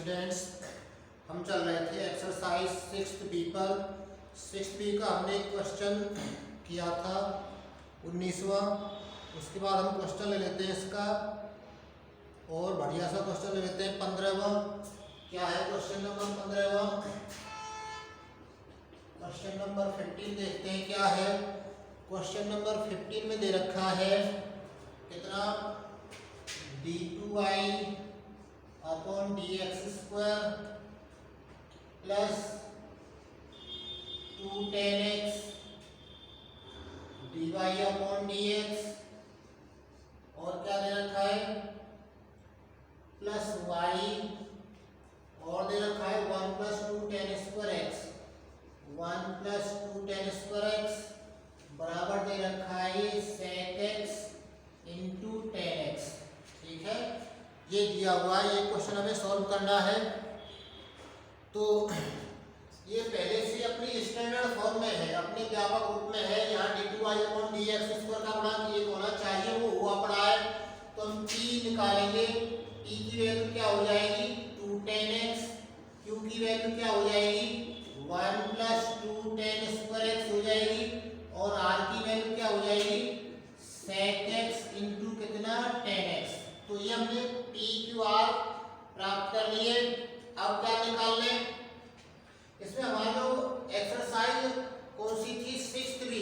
Students, हम चल रहे थे एक्सरसाइज 6th बी पर। 6th बी का हमने एक क्वेश्चन किया था 19वां। उसके बाद हम क्वेश्चन ले लेते हैं इसका, और बढ़िया सा क्वेश्चन ले लेते हैं 15वां। क्या है क्वेश्चन नंबर 15वां? क्वेश्चन नंबर 15 देखते हैं क्या है। क्वेश्चन नंबर 15 में दे रखा है कितना, d2y upon dx square plus 2 tan x dy upon dx, और क्या दे रखा है प्लस y, और दे रखा है 1 plus 2 tan square x, 1 plus 2 tan square x बराबर दे रखा है sec x into tan x। ठीक है, ये दिया हुआ है, ये क्वेश्चन हमें सॉल्व करना है। तो ये पहले से अपनी स्टैंडर्ड फॉर्म में है, अपने व्यापक रूप में है। यहाँ d2y अपॉन dx स्क्वायर का गुणांक 1 होना चाहिए, वो हुआ पड़ा है। तो हम t निकालेंगे, t की वैल्यू क्या हो जाएगी 2 tan x, q की वैल्यू क्या हो जाएगी 1 प्लस 2 tan स्क्वायर x हो जाएगी, और r की वैल्यू क्या हो जाएगी sec x इंटू कितना tan x। तो ये हमने p q r प्राप्त कर लिए। अब क्या निकाल लें, इसमें हमारी जो एक्सरसाइज कौन सी थी 6th बी,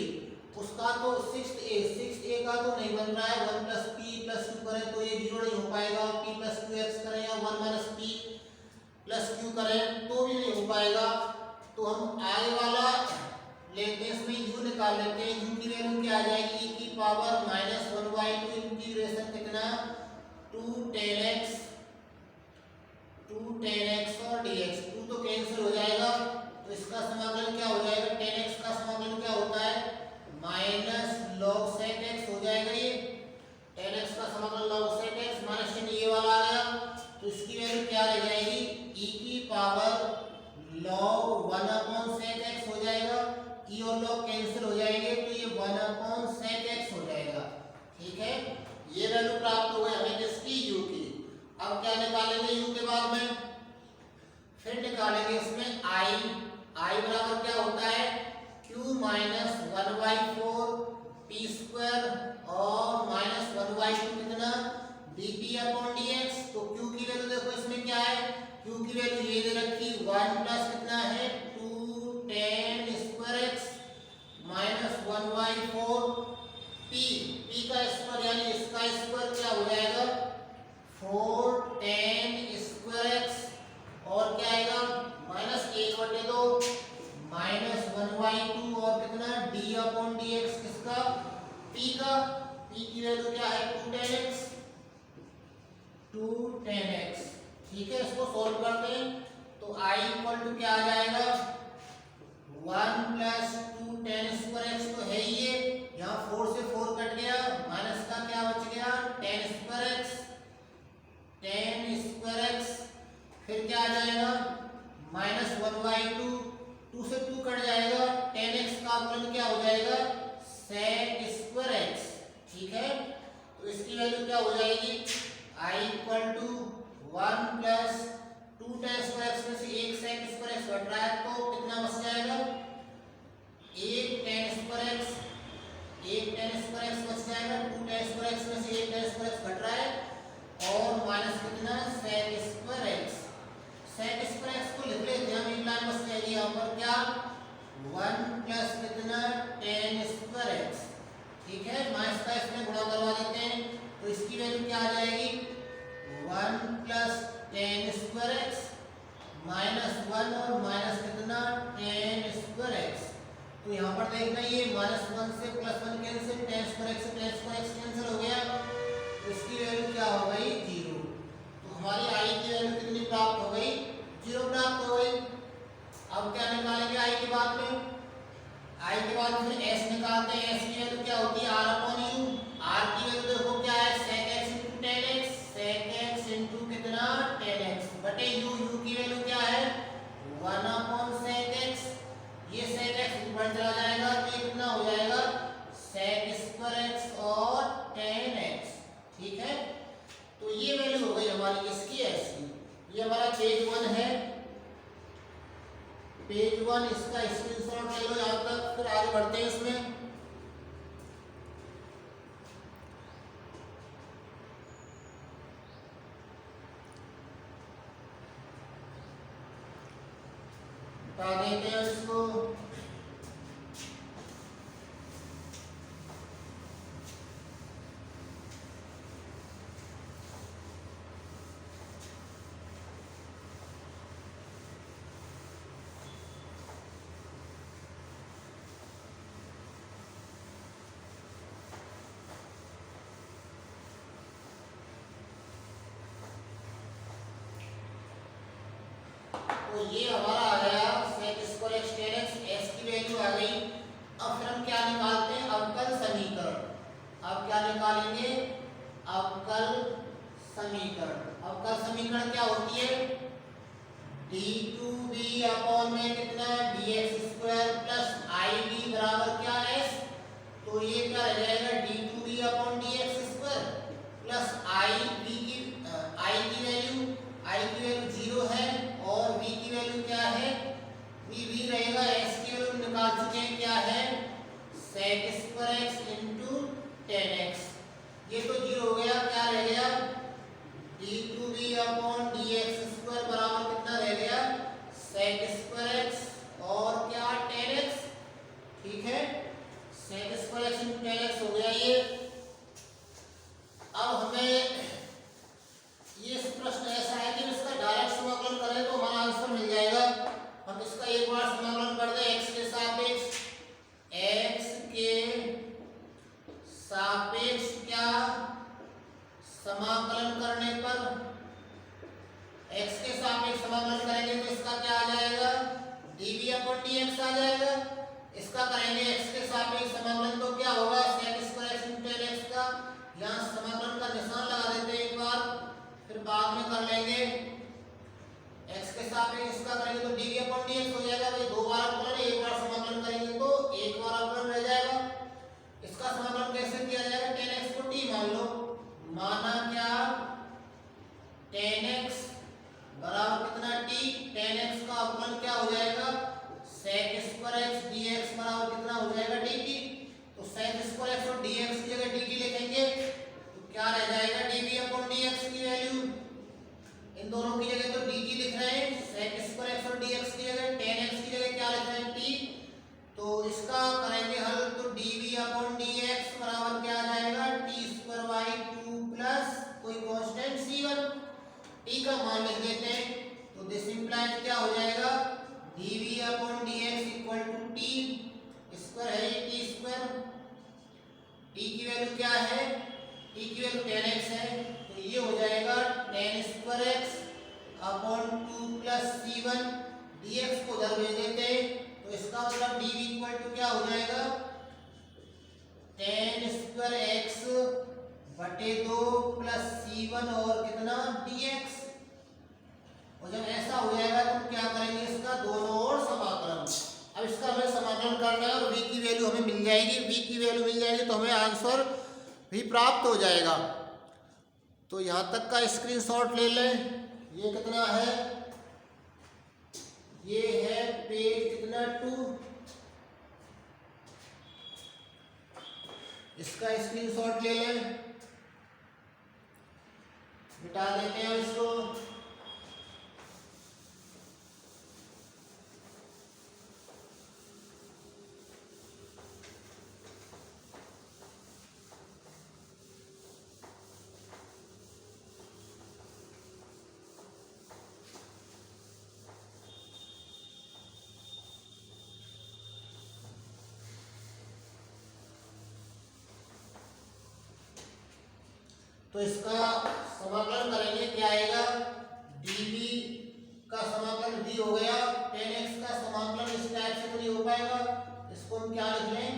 उसका तो 6th a का तो नहीं बन रहा है। 1 प्लस p प्लस q करें तो ये 0 नहीं हो पाएगा, p प्लस क्यू एक्स करें या 1 माइनस p प्लस q करें तो भी नहीं हो पाएगा। तो हम आगे वाला लेते हैं, इसमें u निकाल लेते हैं। u की वैल्यू क्या आ जाएगी e की पावर माइनस 1/2 इंटीग्रेशन कितना 2 tan x और dx, 2 तो कैंसिल हो जाएगा, तो इसका समाकलन क्या हो जाएगा tan x का समाकलन क्या होता है माइनस log sec x हो जाएगा। ये tan x का समाकलन log sec x माइनस चिन्ह ये वाला आ गया, तो इसकी वैल्यू क्या रह जाएगी e की power log 1 upon sec x हो जाएगा। e और log कैंसिल हो जाएंगे तो ये 1 अपॉन sec x हो जाएगा। ठीक है, ये वैल्यू प्राप्त हो गई हमें किसकी u की। अब क्या निकालेंगे u के बाद में, फिर निकालेंगे इसमें i बराबर क्या होता है q माइनस 1/4 p स्क्वायर और माइनस 1/2 कितना dt अपॉन dx। तो q की वैल्यू देखो इसमें क्या है, q की वैल्यू ये दे रखी 1 प्लस कितना है 2 tan square x minus 1/4 p का स्क्वायर यानी इसका स्क्वायर क्या हो जाएगा 4 tan स्क्वायर x, और क्या आएगा माइनस 1/2 माइनस 1/2 और कितना d अपॉन dx किसका p का, p की वैल्यू क्या है 2 tan x। ठीक है, इसको सॉल्व करते हैं तो i इक्वल टू क्या आ जाएगा 1 प्लस 2 tan स्क्वायर x तो है ही ये, यहाँ 4 से 4 कट गया, माइनस का क्या बच गया tan स्क्वायर x, फिर क्या आ जाएगा माइनस 1/2, 2 से 2 कट जाएगा, tan x का अवकलन क्या हो जाएगा sec स्क्वायर x। ठीक है, तो इसकी वैल्यू क्या हो जाएगी i equal to 1 plus 2 tan square x में से एक sec स्क्वायर x घट रहा है तो कितना बच जाएगा 1 tan स्क्वायर x बच जाएगा, 2 tan स्क्वायर x में से एक tan स्क्वायर x घट रहा है, और माइनस कितना sec square x। sec square x को लिख लेते हैं हम, एक लाइन बच जाएगी यहाँ पर क्या 1 प्लस कितना tan स्क्वायर x। ठीक है, माइनस का इसमें गुणा करवा देते हैं तो इसकी वैल्यू क्या आ जाएगी 1 plus tan square x minus 1 और माइनस कितना tan स्क्वायर x। तो यहाँ पर देखना ये माइनस 1 से plus 1 cancel, tan square x से tan स्क्वायर x कैंसिल हो गया, तो इसकी वैल्यू क्या हो गई 0। तो हमारी i की वैल्यू कितनी प्राप्त हो गई 0 प्राप्त हो गई। अब क्या निकालेंगे i के बाद में, i के बाद फिर s निकालते हैं। s की वैल्यू क्या होती है r अपॉन u, r की वैल्यू A1 इसका स्क्रीनशॉट ले लो यहाँ तक, फिर आगे बढ़ते हैं इसमें। बता देते हैं इसको। तो ये हमारा आ गया sec square x tan x, s की वैल्यू आ गई। अब फिर हम क्या निकालते हैं, अवकल समीकरण। अब क्या निकालेंगे, अवकल समीकरण। अवकल समीकरण क्या होती है, d2b अपॉन में कितना dx स्क्वायर प्लस ib बराबर क्या s। तो ये क्या रह जाएगा, d2b upon dx square plus i की वैल्यू 0 है और v की वैल्यू क्या है, v रहेगा, s की वैल्यू निकाल चुके हैं क्या है, sec square x into tan x। ये तो 0 हो गया, क्या रह गया, d2b अपॉन dx स्क्वायर बराबर कितना रह गया, sec स्क्वायर x और क्या tan x। ठीक है, sec square x into tan x हो गया ये। अब हमें ये प्रश्न ऐसा है कि इसका डायरेक्ट समाकलन करें तो हमारा आंसर मिल जाएगा। हम इसका एक बार समाकलन कर दें x के सापेक्ष क्या समाकलन करने पर, x के सापेक्ष समाकलन करेंगे तो इसका क्या आ जाएगा, dv अपॉन dx आ जाएगा। इसका करेंगे x के सापेक्ष समाकलन तो क्या होगा, sec square x into tan x का, यहाँ समाकलन का निशान लगा देते हैं एक बार, फिर बाद में कर लेंगे। x के सापेक्ष इसका करेंगे तो dv अपॉन dx हो जाएगा। भाई दो बार अवकलन, एक बार समाकलन करेंगे तो एक बार अवकलन रह जाएगा। इसका समाकलन कैसे किया जाएगा, tan x को t मान लो, माना क्या tan x बराबर कितना t, tan x का अवकलन क्या हो जाएगा, sec स्क्वायर x dx बराबर कितना हो जाएगा dt। तो sec स्क्वायर x और dx की जगह dt लिखेंगे तो क्या रह जाएगा, dv अपॉन dx की वैल्यू, इन दोनों की जगह तो dt लिख रहे हैं, sec स्क्वायर x और dx की जगह tan x की जगह क्या लिख रहे हैं t। तो इसका करेंगे हल तो dv अपॉन dx बराबर क्या आ जाएगा, t स्क्वायर बाई 2 प्लस कोई कांस्टेंट c1, t का मान लिख देते हैं। तो दिस इंप्लाइज क्या हो जाएगा, dv upon dx equal to t square है, t स्क्वायर, t की वैल्यू क्या है, t की वैल्यू tan x है, तो ये हो जाएगा tan square x upon 2 plus c1, dx को उधर भेज देते हैं तो इसका मतलब dv इक्वल टू क्या हो जाएगा, tan स्क्वायर x बटे 2 प्लस c1 और कितना dx। और जब ऐसा हो जाएगा तो क्या करेंगे, इसका दोनों ओर समाकलन। अब इसका हमें समाकलन करना है और v की वैल्यू हमें मिल जाएगी, v की वैल्यू मिल जाएगी तो हमें आंसर भी प्राप्त हो जाएगा। तो यहाँ तक का स्क्रीनशॉट ले लें। ये कितना है, ये है पेज कितना 2, इसका स्क्रीनशॉट ले लें, मिटा देते हैं इसको। तो इसका समाकलन करेंगे क्या आएगा, dv का समाकलन v हो गया, tan x का समाकलन इस टाइप से तो नहीं हो पाएगा, इसको हम क्या लिख लें,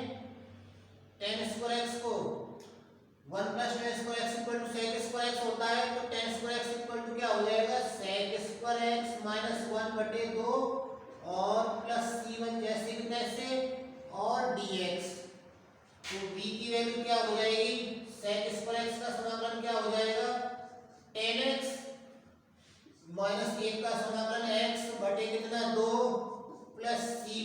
tan स्क्वायर x को 1 plus tan square x equal to sec square x होता है, तो tan square x equal to क्या हो जाएगा, sec स्क्वायर x माइनस 1 बटे 2 और प्लस c1 जैसे कि तैसे और dx। तो v की वैल्यू क्या हो जाएगी, sec स्क्वायर x का समाकलन क्या हो जाएगा, tan x माइनस 1 का समाकलन x बटे कितना 2 plus c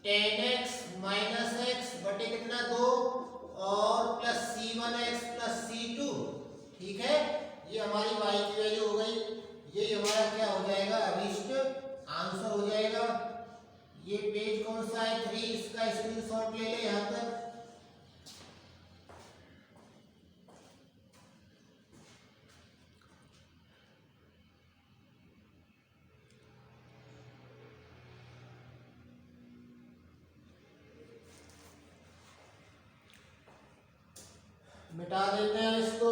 10x minus x बटे कितना 2 और प्लस c1x प्लस c2। ठीक है, ये हमारी y की वैल्यू हो गई। ये हमारा क्या हो जाएगा, अभिष्ट आंसर हो जाएगा। ये पेज कौन सा है 3, इसका स्क्रीनशॉट ले ले यहाँ तक। मिटा देते हैं इसको।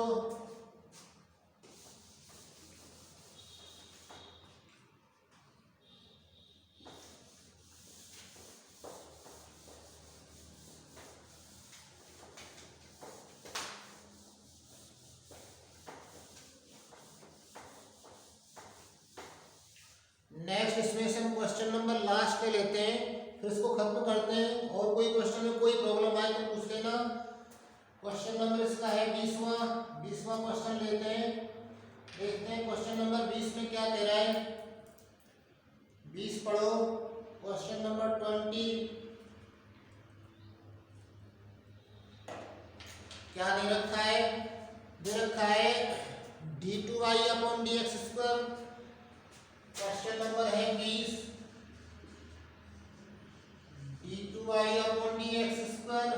नेक्स्ट इसमें से हम क्वेश्चन नंबर लास्ट के लेते हैं, फिर इसको खत्म करते हैं। और कोई क्वेश्चन में कोई प्रॉब्लम आए तो पूछ लेना। क्वेश्चन नंबर इसका है 20वां क्वेश्चन लेते हैं। देखते हैं क्वेश्चन नंबर 20 में क्या दे रहा है। 20 पढ़ो। क्वेश्चन नंबर 20 क्या दे रखा है, दे रखा है d2y upon dx square. Question number है 20, d2y अपॉन dx स्क्वायर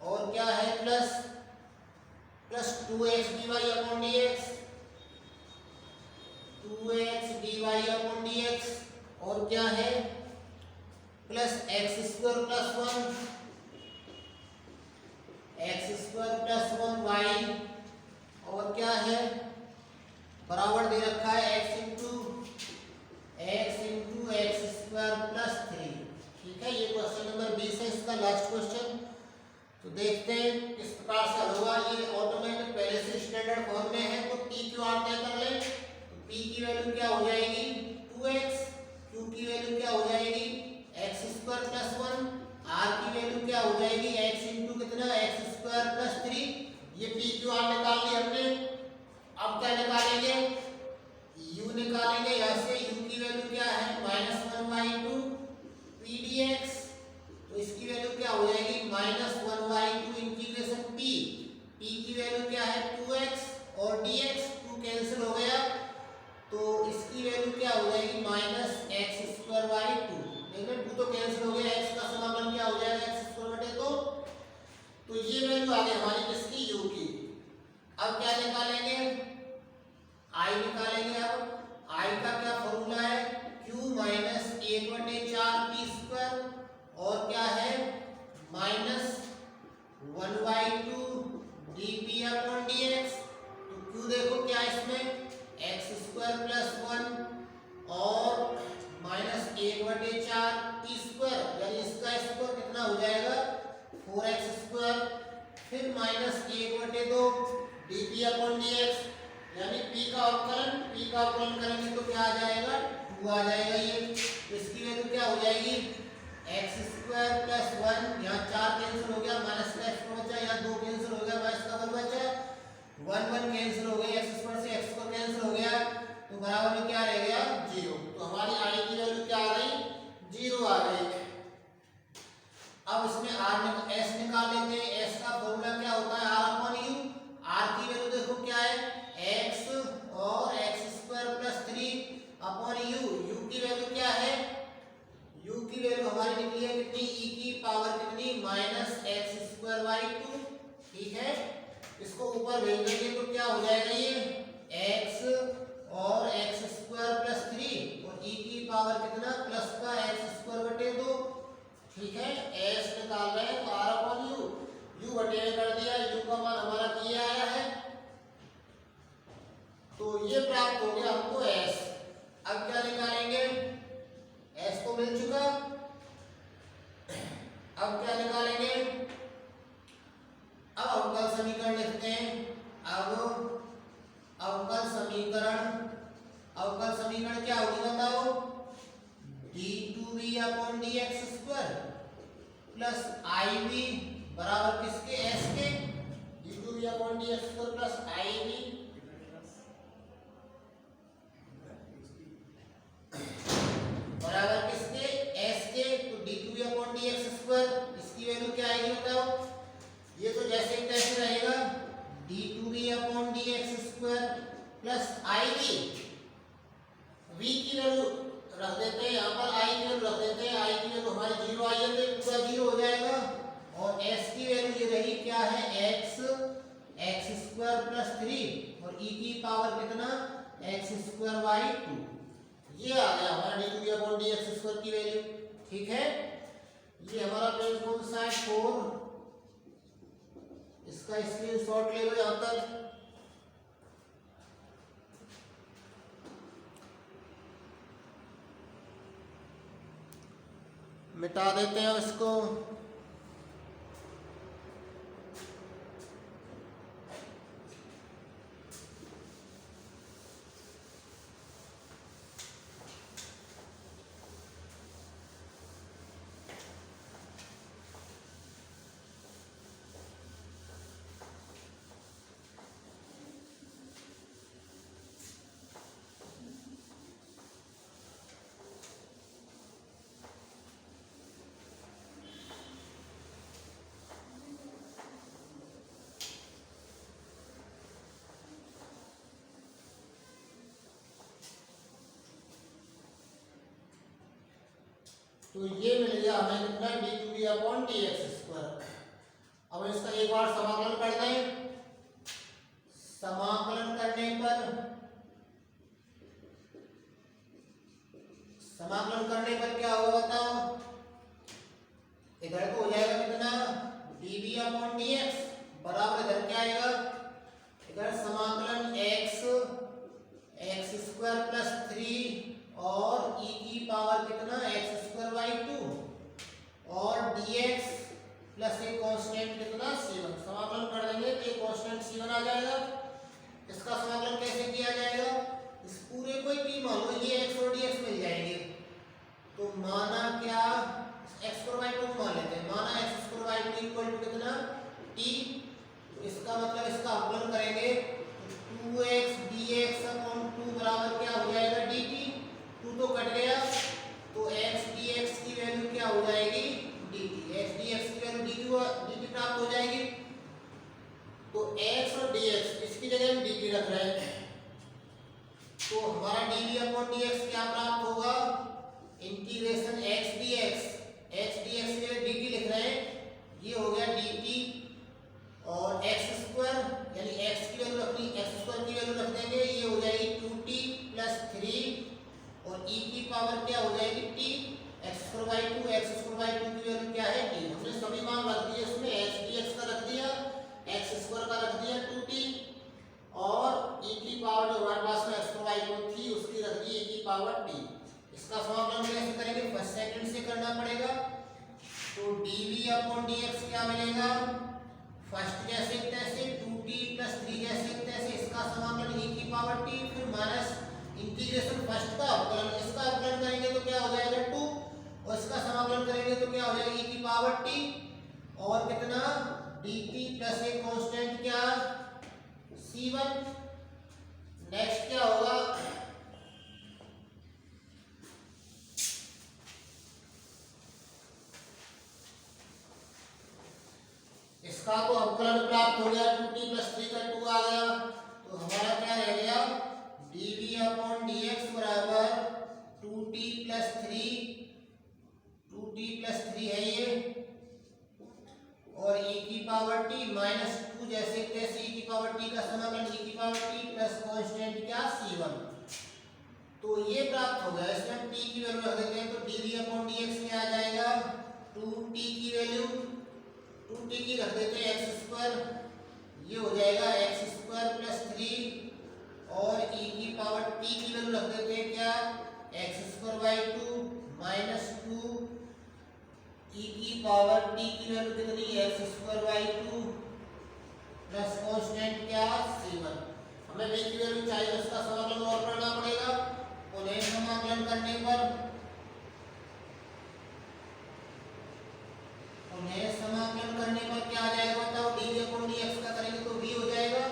और क्या है plus 2x dy upon dx, 2x dy upon dx और क्या है plus x square plus 1, x square plus 1y और क्या है बराबर दे रखा है x into x square plus 3। ठीक है, ये क्वेश्चन नंबर 20 है, इसका लास्ट क्वेश्चन। तो देखते हैं किस प्रकार से हल होगा। ये ऑटोमेटिक पहले से स्टैंडर्ड फॉर्म में है, तो पी क्यू आर तय कर लें। तो पी की वैल्यू क्या हो जाएगी 2x, क्यू की वैल्यू क्या हो जाएगी एक्स स्क्वायर प्लस 1, आर की वैल्यू क्या हो जाएगी x इंटू कितना एक्स स्क्वायर प्लस 3। ये पी क्यू आर निकाल लिया हमने। अब क्या निकालेंगे, u निकालेंगे। यहाँ से u की वैल्यू क्या है -1y into P D x, तो इसकी वैल्यू क्या हो जाएगी -1y into integration p। p की वैल्यू क्या है 2x और dx 2 कैंसिल हो गया, तो इसकी वैल्यू क्या हो जाएगी -x स्क्वायर बाई 2। देखो 2 तो कैंसिल हो गया, x का समाकलन क्या हो जाएगा x स्क्वायर बटे 2। तो ये वैल्यू आ गई हमारी किसकी u की। अब क्या निकालेंगे i निकालेंगे। अब i का क्या फॉर्मूला है q माइनस 1/4 पी स्क्वायर और क्या है -1/2 dp अपॉन dx। तो q देखो क्या इसमें x स्क्वायर प्लस 1 और -1/4 पी स्क्वायर, यानी इसका स्क्वायर कितना हो जाएगा 4x स्क्वायर, फिर -1/2 dp अपॉन dx, यानी p का अवकलन करेंगे तो क्या आ जाएगा 2 आ जाएगा। ये इसकी वैल्यू क्या हो जाएगी एक्स स्क्वायर प्लस 1, यहाँ 4 कैंसिल हो गया, माइनस का एक्स बचा, यहाँ 2 कैंसिल हो गया, माइनस का 1 बचा, 1 कैंसिल हो गया, एक्स स्क्वायर से एक्स स्क्वायर कैंसिल हो गया, तो बराबर में क्या रह गया 0। तो हमारी आई की वैल्यू क्या आ गई 0 आ गई। अब इसमें आर एस निकाल लेते हैं। एस का फॉर्मूला क्या होता है आर अपॉन यू। आर की वैल्यू देखो क्या है एक्स और x square plus 3 upon you. You की वैल्यू क्या है, यू की वैल्यू हमारी निकली है कितनी ई की पावर कितनी -x²/2। ठीक है, इसको ऊपर भेज देंगे तो क्या हो जाएगा ये x और x² प्लस 3 और ई की पावर कितना प्लस का x²/2। ठीक है, s निकाल रहे हैं तो r अपॉन यू, u बटे में कर दिया, u का मान हमारा किया आया है, तो ये प्राप्त हो गया हमको s। अब क्या निकालेंगे, s तो मिल चुका, अब क्या निकालेंगे, अब अवकल समीकरण लिखते हैं। अब अवकल समीकरण क्या होगी बताओ, d2v upon dx² plus iv बराबर किसके s के, d2v upon dx² plus iv बराबर किसके s के, तो d2v upon x square by 2। ये आ गया हमारा D two D upon D X square की वैल्यू। ठीक है, ये हमारा पेज कौन सा है 4। इसका स्क्रीनशॉट ले लो यहां तक। मिटा देते हैं इसको। तो ये मिल गया हमें कितना D two D upon D X square. अब इसका एक बार समाकलन कर दें। समाकलन करने पर क्या होगा बताओ। इधर तो हो जाएगा कितना D B upon D X बराबर इधर क्या आएगा, इधर समाकलन एक्स स्क्वायर प्लस 3 और ई की पावर कितना एक्स स्क्वायर बाई 2 और dx प्लस एक कांस्टेंट कितना c1। समाकलन कर देंगे तो ये कांस्टेंट c1 आ जाएगा। इसका समाकलन कैसे किया जाएगा, इस पूरे को t मान लो, ये x और dx मिल जाएंगे। तो माना क्या x स्क्वायर बाई 2 मान लेते हैं, माना x square by 2 equal to कितना t। तो इसका मतलब इसका अवकलन करेंगे तो 2x dx अपॉन 2 बराबर क्या हो जाएगा dt। 2 तो कट गया तो x dx की वैल्यू क्या हो जाएगी dt। x dx की वैल्यू dt प्राप्त हो जाएगी। तो x और dx इसकी जगह हम dt रख रहे हैं, तो हमारा dv अपॉन dx क्या प्राप्त होगा, इंटीग्रेशन x dx की जगह dt लिख रहे हैं, ये हो गया dt और x स्क्वायर यानी x की वैल्यू रखनी, x स्क्वायर की वैल्यू रख देंगे, ये हो जाएगी 2t प्लस 3 और e की पावर क्या हो जाएगी t। x square by 2, x square by 2 की वैल्यू क्या है t। हमने सभी मान रख दिए इसमें, x dx का रख दिया, x स्क्वायर का रख दिया 2t और e की पावर जो हमारे पास में x स्क्वायर बाई 2 थी उसकी रख दी e की पावर t। इसका समाकलन कैसे करेंगे, फर्स्ट सेकंड से करना पड़ेगा। तो dv अपॉन dx क्या मिलेगा, फर्स्ट जैसे तैसे 2t प्लस 3 जैसे तैसे इसका समाकलन e की पावर t, फिर माइनस इंटीग्रेशन फर्स्ट का अवकलन, इसका अवकलन करेंगे तो क्या हो जाएगा 2 और इसका समाकलन करेंगे तो क्या हो जाएगा e की पावर t और कितना dt प्लस एक कांस्टेंट क्या c1। नेक्स्ट क्या होगा, इसका तो अवकलन प्राप्त हो गया 2t प्लस 3 का 2 आ गया। तो हमारा क्या रह गया dv अपॉन dx बराबर 2t प्लस 3 है ये और e की पावर t माइनस 2 जैसे तैसे e की पावर t का समाकलन e की पावर t प्लस कांस्टेंट क्या c1। तो ये प्राप्त हो गया। इसमें t की वैल्यू रख देते हैं तो dv अपॉन dx क्या आ जाएगा 2t की वैल्यू 2t की रख देते हैं एक्स स्क्वायर, ये हो जाएगा एक्स स्क्वायर प्लस 3 और e की पावर t की वैल्यू रख देते हैं क्या x square by 2 minus 2 e की पावर t की वैल्यू कितनी x square by 2 plus constant क्या c1। हमें v की वैल्यू चाहिए, उसका समाकलन और करना पड़ेगा। उन्हें समाकलन करने पर क्या आ जाएगा बताओ, dv अपॉन dx का करेंगे तो v हो जाएगा,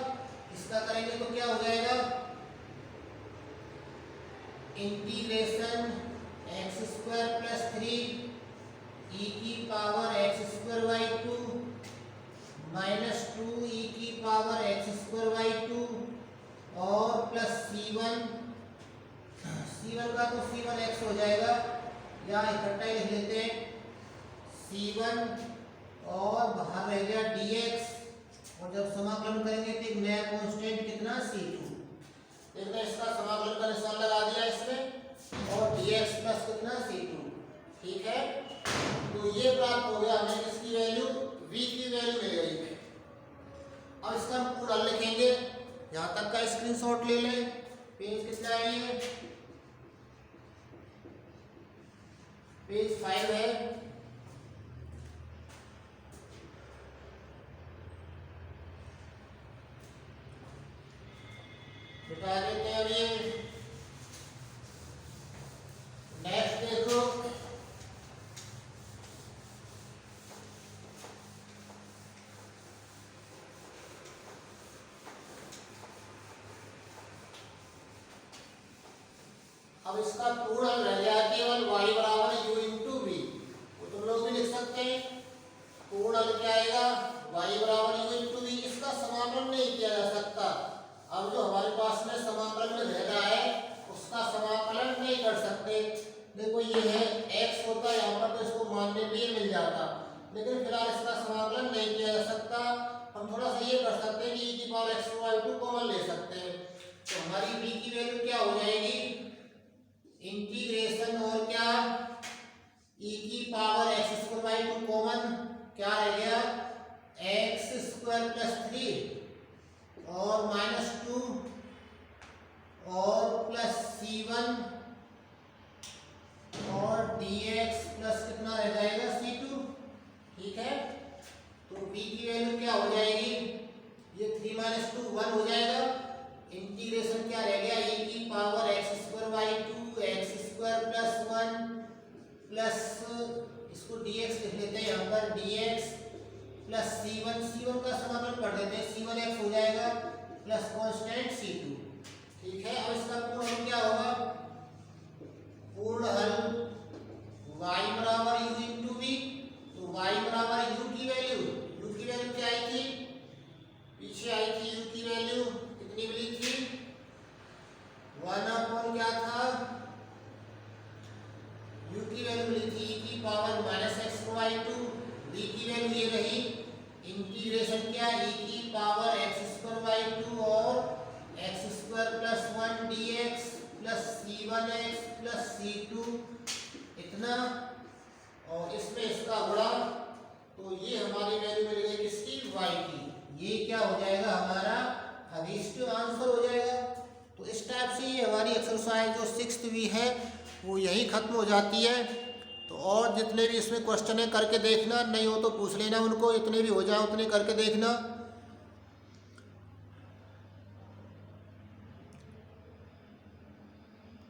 इसका करेंगे तो क्या हो जाएगा integration x square plus 3 e की power x square by 2 minus 2 e की पावर एक्स स्क्वायर बाई 2 और प्लस c1 का तो c1 x हो जाएगा या इकट्ठा ही लिख लेते हैं c1 और बाहर रह गया dx और जब समाकलन करेंगे तो एक नया कांस्टेंट कितना c2। देखना इसका समाकलन का निशान लगा दिया इसमें और dx प्लस कितना c2। ठीक है, तो ये प्राप्त हो गया हमें किसकी वैल्यू, v की वैल्यू मिल गई। अब इसका हम पूरा हल लिखेंगे, यहाँ तक का स्क्रीनशॉट ले लें। पेज कितना है ये, पेज 5 है। बता देते हैं। अब ये नेक्स्ट देखो, अब इसका पूर्ण हल रह गया केवल y बराबर u इंटू वी। तो तुम लोग भी लिख सकते हैं, पूर्ण हल क्या आएगा, y बराबर u इंटू वी। इसका समाकलन नहीं किया जा सकता। अब जो हमारे पास में समाकलन में रह रहा है उसका समाकलन नहीं कर सकते। देखो ये है x होता है यहाँ पर, तो इसको मानने पे मिल जाता, लेकिन फिलहाल इसका समाकलन नहीं किया जा सकता। हम थोड़ा सा ये कर सकते हैं कि e की पावर x/2 कॉमन ले सकते हैं। तो हमारी v की वैल्यू क्या हो जाएगी, इंटीग्रेशन और क्या e की पावर x² कॉमन, क्या रह गया x² प्लस 3 और -2 और प्लस c1 और dx प्लस कितना रह जाएगा c2। ठीक है, तो v की वैल्यू क्या हो जाएगी, ये 3 - 2 1 हो जाएगा। इंटीग्रेशन क्या रह गया, e की पावर x² प्लस 1 प्लस इसको dx लिख लेते हैं यहाँ पर, dx प्लस c1 का समाकलन कर देते हैं, c1x हो जाएगा प्लस कांस्टेंट c2। ठीक है, अब इसका पूर्ण हल क्या होगा, पूर्ण हल y बराबर u इंटू वी। तो y बराबर u की वैल्यू क्या आई थी, पीछे आई थी u की वैल्यू कितनी मिली थी, 1 क्या था, u की वैल्यू मिली थी e की पावर -x/2। v की वैल्यू ये रही, इंटीग्रेशन क्या e की पावर x² और x² plus 1 dx plus c1x plus c2 इतना, और इसमें इसका गुणा। तो ये हमारी वैल्यू मिल गई किसकी, y की। ये क्या हो जाएगा, हमारा अभिष्ट आंसर हो जाएगा। तो इस टाइप से ये हमारी एक्सरसाइज जो 6th वी है वो यही खत्म हो जाती है। तो और जितने भी इसमें क्वेश्चन है करके देखना, नहीं हो तो पूछ लेना उनको, इतने भी हो जाए उतने करके देखना।